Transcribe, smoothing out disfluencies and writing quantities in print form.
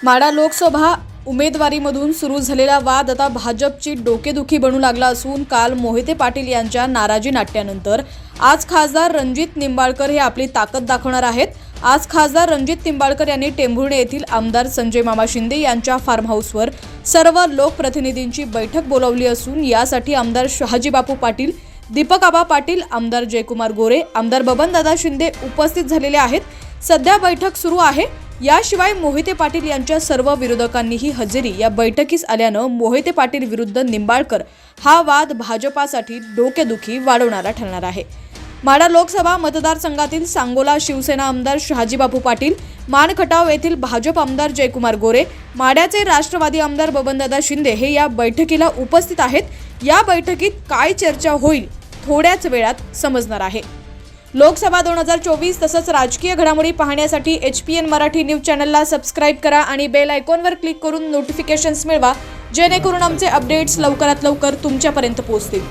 माढा लोकसभा उमेदवारीमधून सुरू झालेला वाद आता भाजपची डोकेदुखी बनू लागला असून काल मोहिते पाटील यांच्या नाराजी नाट्यानंतर आज खासदार रणजित निंबाळकर हे आपली ताकद दाखवणार आहेत। आज खासदार रणजित निंबाळकर यांनी टेंभुर्णी येथील आमदार संजय मामा शिंदे यांच्या फार्म हाऊसवर सर्व लोकप्रतिनिधींची बैठक बोलावली असून यासाठी आमदार शहाजी बापू पाटील, दीपक आबा पाटील, आमदार जयकुमार गोरे, आमदार बबनदादा शिंदे उपस्थित झालेले आहेत। सध्या बैठक सुरू आहे। याशिवाय मोहिते पाटील यांच्या सर्व विरोधकांनीही हजेरी या बैठकीस आल्यानं मोहिते पाटील विरुद्ध निंबाळकर हा वाद भाजपासाठी डोकेदुखी वाढवणारा ठरणार आहे। माढा लोकसभा मतदारसंघातील सांगोला शिवसेना आमदार शहाजी बापू पाटील, मानखटाव येथील भाजप आमदार जयकुमार गोरे, माढ्याचे राष्ट्रवादी आमदार बबनदादा शिंदे हे या बैठकीला उपस्थित आहेत। या बैठकीत काय चर्चा होईल थोड्याच वेळात समजणार आहे। लोकसभा 2024 तसंच राजकीय घडामोडी पाहण्यासाठी HPN मराठी न्यूज चॅनलला सबस्क्राइब करा आणि बेल आयकॉनवर क्लिक करून नोटिफिकेशन्स मिळवा, जेणेकरून आमचे अपडेट्स लवकरात लवकर तुमच्यापर्यंत पोहोचतील।